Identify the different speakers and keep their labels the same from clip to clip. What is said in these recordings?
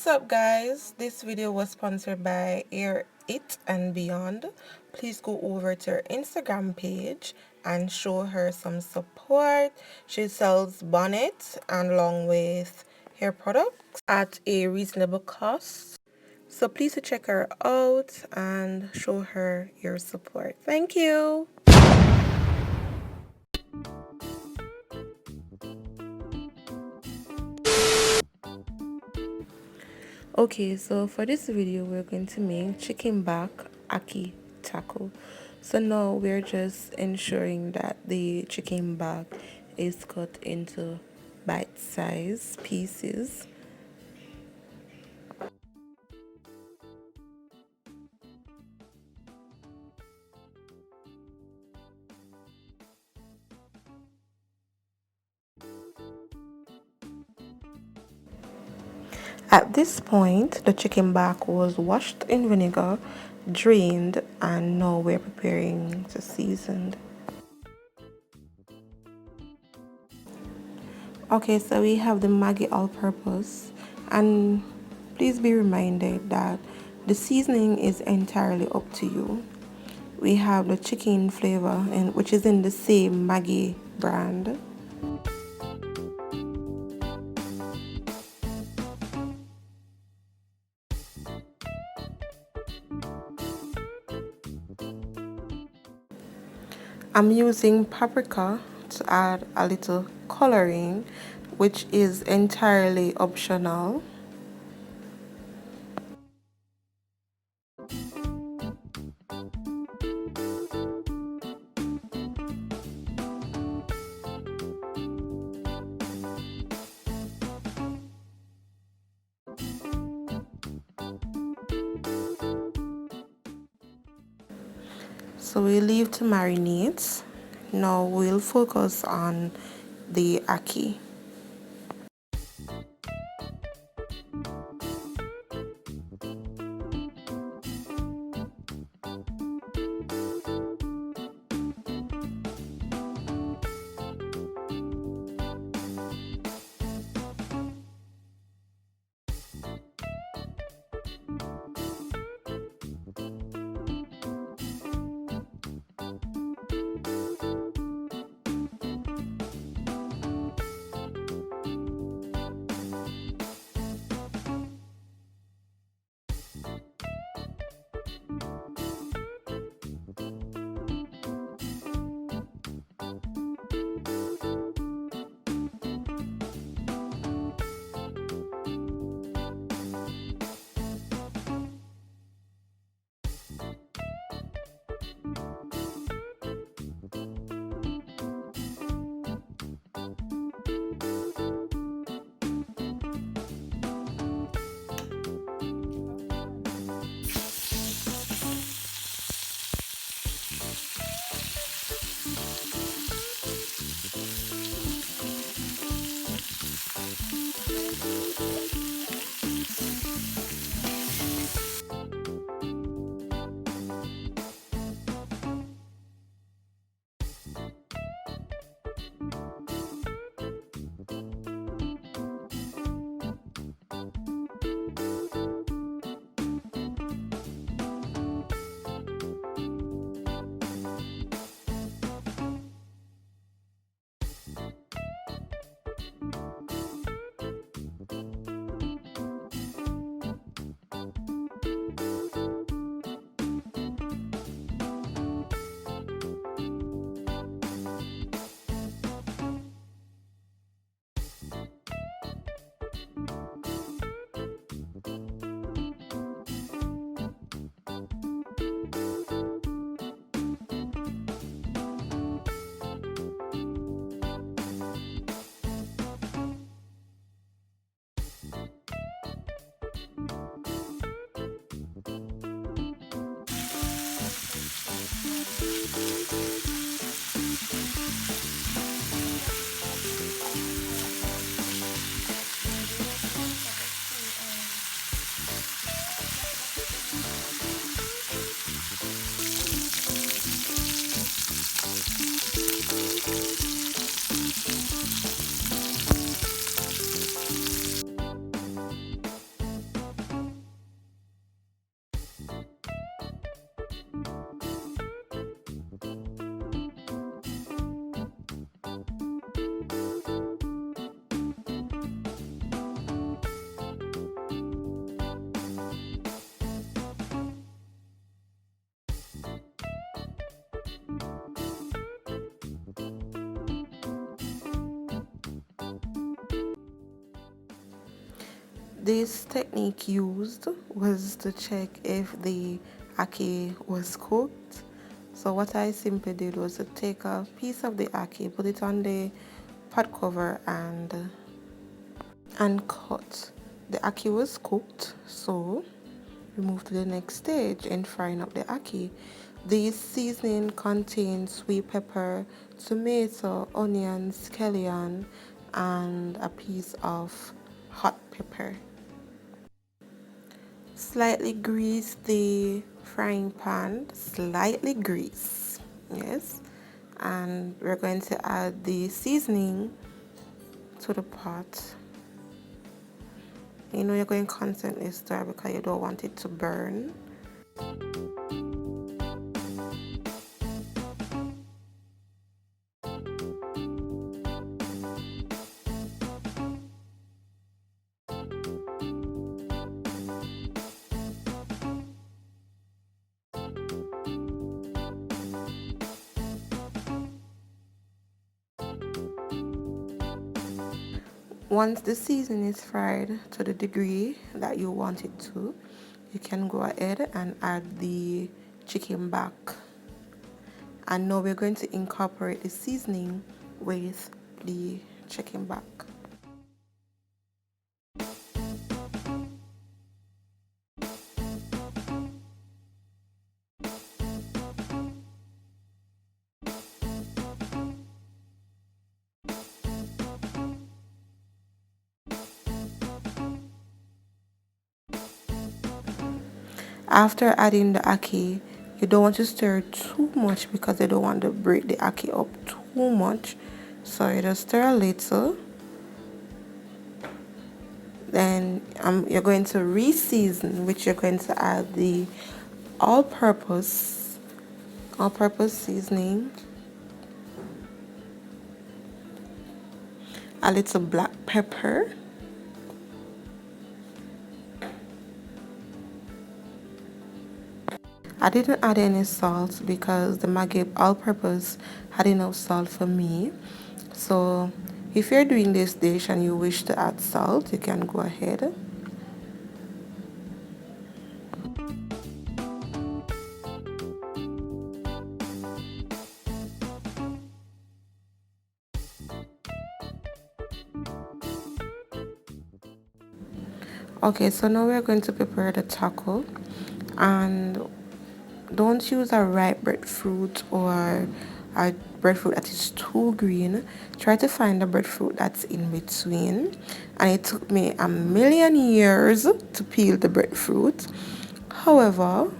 Speaker 1: What's up, guys? This video was sponsored by Air It and Beyond. Please go over to her Instagram page and show her some support. She sells bonnets and along with hair products at a reasonable cost. So please check her out and show her your support. Thank you. Okay, so for this video we're going to make chicken back ackee taco. So now we're just ensuring that the chicken back is cut into bite-sized pieces. At this point, the chicken back was washed in vinegar, drained, and now we're preparing to season. Okay, so we have the Maggi all-purpose, and please be reminded that the seasoning is entirely up to you. We have the chicken flavor, which is in the same Maggi brand. I'm using paprika to add a little coloring, which is entirely optional. So we leave to marinate. Now we'll focus on the ackee. This technique used was to check if the ackee was cooked. So what I simply did was to take a piece of the ackee, put it on the pot cover and cut. The ackee was cooked, so we move to the next stage in frying up the ackee. This seasoning contains sweet pepper, tomato, onion, scallion, and a piece of hot pepper. Slightly grease the frying pan, slightly grease, yes, and we're going to add the seasoning to the pot. You know you're going to constantly stir because you don't want it to burn. Once the seasoning is fried to the degree that you want it to, you can go ahead and add the chicken back. And now we're going to incorporate the seasoning with the chicken back. After adding the ackee, you don't want to stir too much because you don't want to break the ackee up too much. So you just stir a little. Then you're going to re-season, which you're going to add the all-purpose seasoning, a little black pepper, I didn't add any salt because the Maggi all-purpose had enough salt for me. So if you're doing this dish and you wish to add salt, you can go ahead. Okay, so now we're going to prepare the taco, and don't use a ripe breadfruit or a breadfruit that is too green. Try to find a breadfruit that's in between, and it took me a million years to peel the breadfruit. However,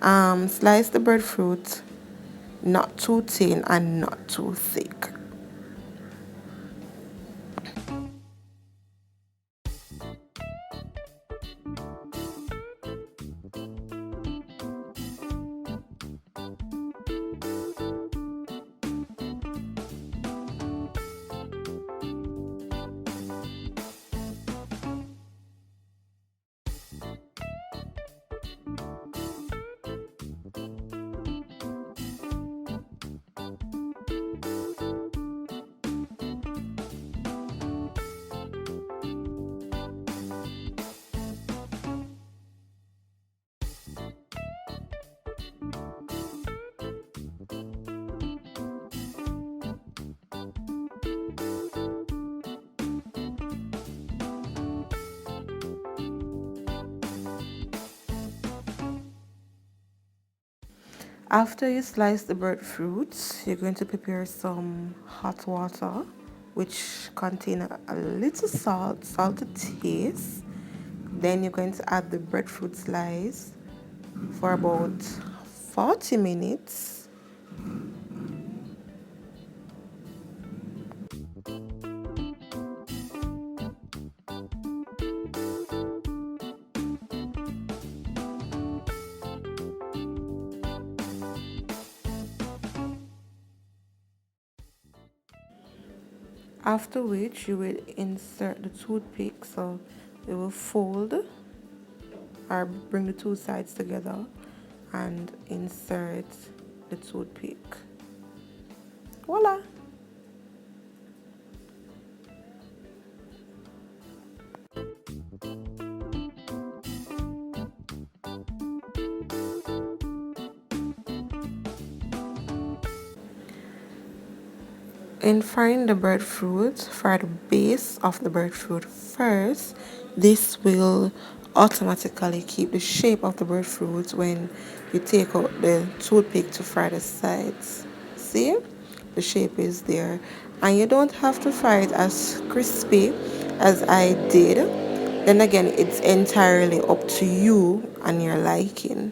Speaker 1: slice the breadfruit not too thin and not too thick. After you slice the breadfruit, you're going to prepare some hot water, which contain a little salt to taste. Then you're going to add the breadfruit slice for about 40 minutes. After which you will insert the toothpick, so you will fold or bring the two sides together and insert the toothpick. Voila! In frying the breadfruit, fry the base of the breadfruit first. This will automatically keep the shape of the breadfruit when you take out the toothpick to fry the sides. See? The shape is there. And you don't have to fry it as crispy as I did. Then again, it's entirely up to you and your liking.